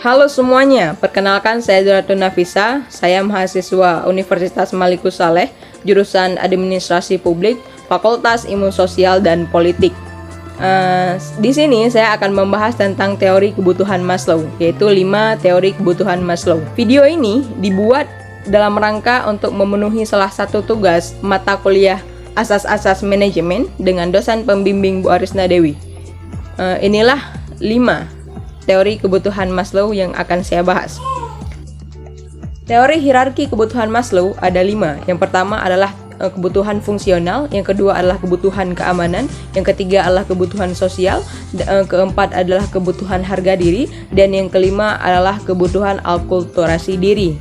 Halo semuanya, perkenalkan saya Zuratun Nafisa. Saya mahasiswa Universitas Malikus Saleh, jurusan Administrasi Publik, Fakultas Ilmu Sosial dan Politik. Di sini saya akan membahas tentang teori kebutuhan Maslow, yaitu 5 teori kebutuhan Maslow. Video ini dibuat dalam rangka untuk memenuhi salah satu tugas mata kuliah Asas-asas Manajemen dengan dosen pembimbing Bu Arisna Dewi. Inilah 5 teori kebutuhan Maslow yang akan saya bahas. Teori hierarki kebutuhan Maslow ada 5. Yang pertama adalah kebutuhan fungsional, yang kedua adalah kebutuhan keamanan, yang ketiga adalah kebutuhan sosial, keempat adalah kebutuhan harga diri, dan yang kelima adalah kebutuhan akulturasi diri.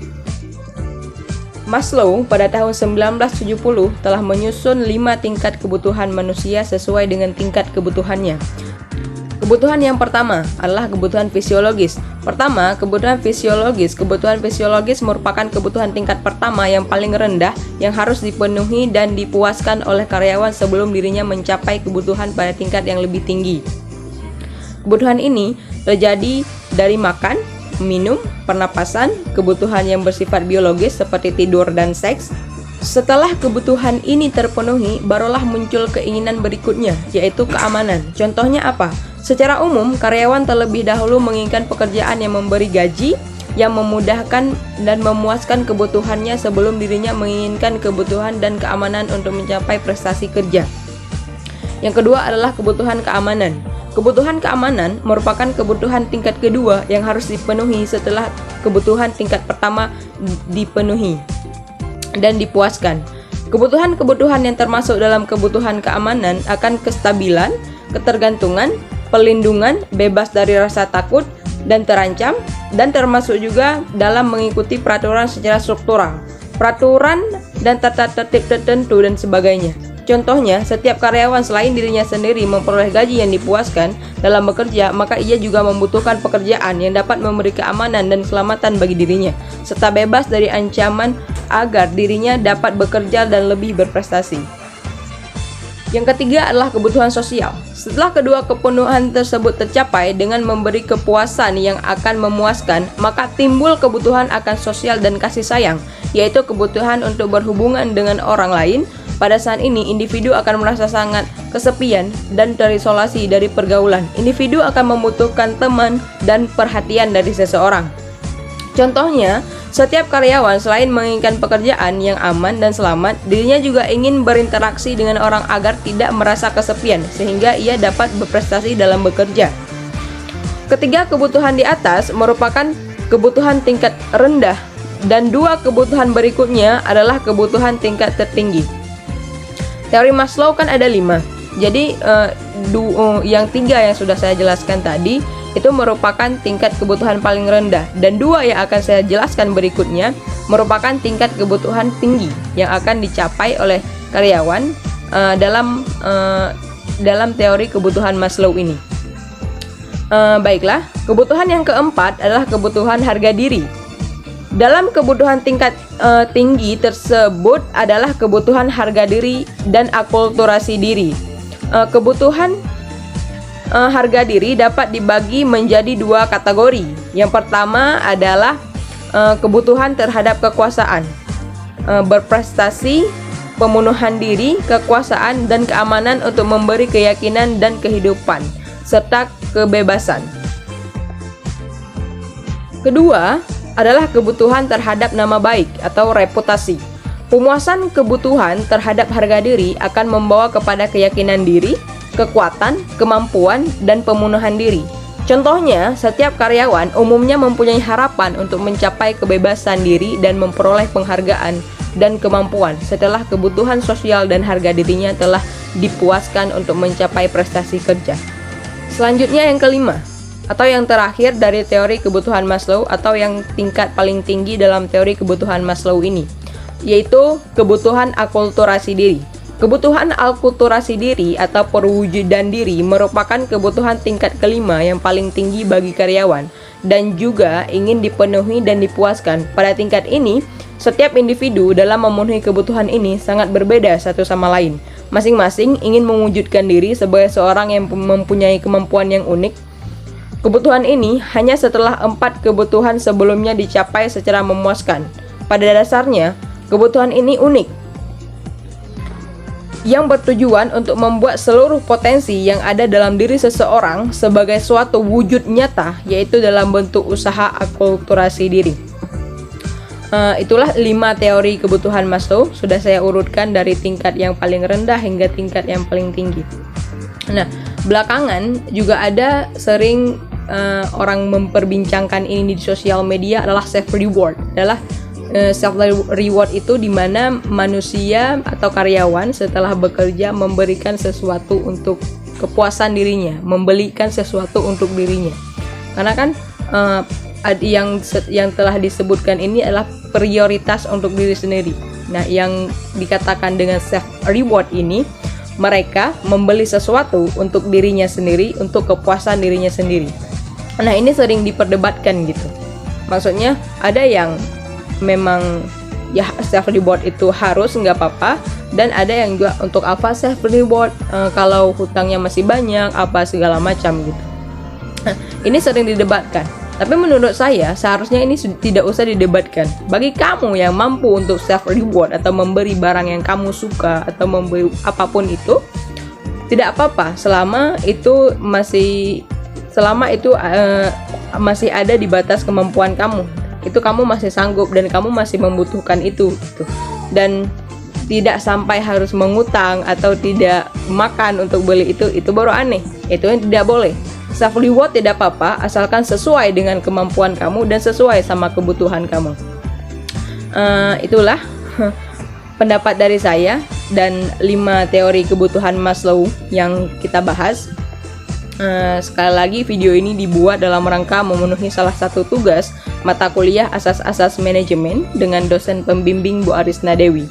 Maslow pada tahun 1970 telah menyusun 5 tingkat kebutuhan manusia sesuai dengan tingkat kebutuhannya. Kebutuhan yang pertama adalah kebutuhan fisiologis. Pertama, kebutuhan fisiologis. Kebutuhan fisiologis merupakan kebutuhan tingkat pertama yang paling rendah yang harus dipenuhi dan dipuaskan oleh karyawan sebelum dirinya mencapai kebutuhan pada tingkat yang lebih tinggi. Kebutuhan ini terjadi dari makan, minum, pernapasan, kebutuhan yang bersifat biologis seperti tidur dan seks. Setelah kebutuhan ini terpenuhi, barulah muncul keinginan berikutnya, yaitu keamanan. Contohnya apa? Secara umum, karyawan terlebih dahulu menginginkan pekerjaan yang memberi gaji, yang memudahkan dan memuaskan kebutuhannya sebelum dirinya menginginkan kebutuhan dan keamanan untuk mencapai prestasi kerja. Yang kedua adalah kebutuhan keamanan. Kebutuhan keamanan merupakan kebutuhan tingkat kedua yang harus dipenuhi setelah kebutuhan tingkat pertama dipenuhi dan dipuaskan. Kebutuhan-kebutuhan yang termasuk dalam kebutuhan keamanan akan kestabilan, ketergantungan, perlindungan, bebas dari rasa takut dan terancam, dan termasuk juga dalam mengikuti peraturan secara struktural, peraturan dan tata tertib tertentu dan sebagainya. Contohnya, setiap karyawan selain dirinya sendiri memperoleh gaji yang dipuaskan dalam bekerja, maka ia juga membutuhkan pekerjaan yang dapat memberi keamanan dan keselamatan bagi dirinya, serta bebas dari ancaman agar dirinya dapat bekerja dan lebih berprestasi. Yang ketiga adalah kebutuhan sosial. Setelah kedua kepenuhan tersebut tercapai dengan memberi kepuasan yang akan memuaskan, maka timbul kebutuhan akan sosial dan kasih sayang, yaitu kebutuhan untuk berhubungan dengan orang lain. Pada saat ini, individu akan merasa sangat kesepian dan terisolasi dari pergaulan. Individu akan membutuhkan teman dan perhatian dari seseorang. Contohnya, setiap karyawan selain menginginkan pekerjaan yang aman dan selamat, dirinya juga ingin berinteraksi dengan orang agar tidak merasa kesepian, sehingga ia dapat berprestasi dalam bekerja. Ketiga kebutuhan di atas merupakan kebutuhan tingkat rendah, dan 2 kebutuhan berikutnya adalah kebutuhan tingkat tertinggi. Teori Maslow kan ada 5. Jadi yang 3 yang sudah saya jelaskan tadi itu merupakan tingkat kebutuhan paling rendah, dan 2 yang akan saya jelaskan berikutnya merupakan tingkat kebutuhan tinggi yang akan dicapai oleh karyawan dalam teori kebutuhan Maslow ini. Baiklah, kebutuhan yang keempat adalah kebutuhan harga diri. Dalam kebutuhan tingkat tinggi tersebut adalah kebutuhan harga diri dan akulturasi diri. Kebutuhan harga diri dapat dibagi menjadi 2 kategori. Yang pertama adalah kebutuhan terhadap kekuasaan, berprestasi, pemenuhan diri, kekuasaan, dan keamanan untuk memberi keyakinan dan kehidupan, serta kebebasan. Kedua adalah kebutuhan terhadap nama baik atau reputasi. Pemuasan kebutuhan terhadap harga diri akan membawa kepada keyakinan diri, kekuatan, kemampuan, dan pemenuhan diri. Contohnya, setiap karyawan umumnya mempunyai harapan untuk mencapai kebebasan diri dan memperoleh penghargaan dan kemampuan setelah kebutuhan sosial dan harga dirinya telah dipuaskan untuk mencapai prestasi kerja. Selanjutnya yang kelima, atau yang terakhir dari teori kebutuhan Maslow, atau yang tingkat paling tinggi dalam teori kebutuhan Maslow ini, yaitu kebutuhan akulturasi diri. Kebutuhan akulturasi diri atau perwujudan diri merupakan kebutuhan tingkat kelima yang paling tinggi bagi karyawan dan juga ingin dipenuhi dan dipuaskan. Pada tingkat ini, setiap individu dalam memenuhi kebutuhan ini sangat berbeda satu sama lain. Masing-masing ingin mewujudkan diri sebagai seorang yang mempunyai kemampuan yang unik, Kebutuhan ini hanya setelah 4 kebutuhan sebelumnya dicapai secara memuaskan. Pada dasarnya, kebutuhan ini unik, yang bertujuan untuk membuat seluruh potensi yang ada dalam diri seseorang sebagai suatu wujud nyata, yaitu dalam bentuk usaha akulturasi diri. Itulah 5 teori kebutuhan Maslow. Sudah saya urutkan dari tingkat yang paling rendah hingga tingkat yang paling tinggi. Nah, belakangan juga ada sering orang memperbincangkan ini di sosial media adalah self reward. Self reward itu di mana manusia atau karyawan setelah bekerja memberikan sesuatu untuk kepuasan dirinya, membelikan sesuatu untuk dirinya. Karena kan yang telah disebutkan ini adalah prioritas untuk diri sendiri. Nah, yang dikatakan dengan self reward ini, mereka membeli sesuatu untuk dirinya sendiri, untuk kepuasan dirinya sendiri. Nah, ini sering diperdebatkan gitu. Maksudnya ada yang memang ya self reward itu harus nggak apa-apa, dan ada yang juga untuk apa self reward kalau hutangnya masih banyak apa segala macam gitu. Nah, ini sering didebatkan. Tapi menurut saya seharusnya ini tidak usah didebatkan. Bagi kamu yang mampu untuk self reward atau memberi barang yang kamu suka atau memberi apapun itu, tidak apa-apa selama itu masih ada di batas kemampuan kamu. Itu kamu masih sanggup dan kamu masih membutuhkan itu gitu. Dan tidak sampai harus mengutang atau tidak makan untuk beli itu baru aneh. Itu yang tidak boleh. Self reward tidak apa-apa asalkan sesuai dengan kemampuan kamu dan sesuai sama kebutuhan kamu. Itulah pendapat dari saya dan 5 teori kebutuhan Maslow yang kita bahas. Sekali lagi video ini dibuat dalam rangka memenuhi salah satu tugas mata kuliah asas-asas manajemen dengan dosen pembimbing Bu Arisna Dewi.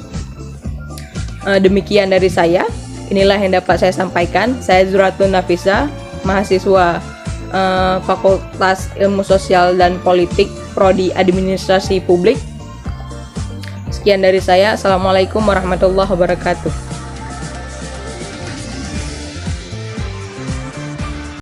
Demikian dari saya. Inilah yang dapat saya sampaikan. Saya Zuratun Nafisa, mahasiswa Fakultas Ilmu Sosial dan Politik Prodi Administrasi Publik. Sekian dari saya. Assalamualaikum warahmatullahi wabarakatuh.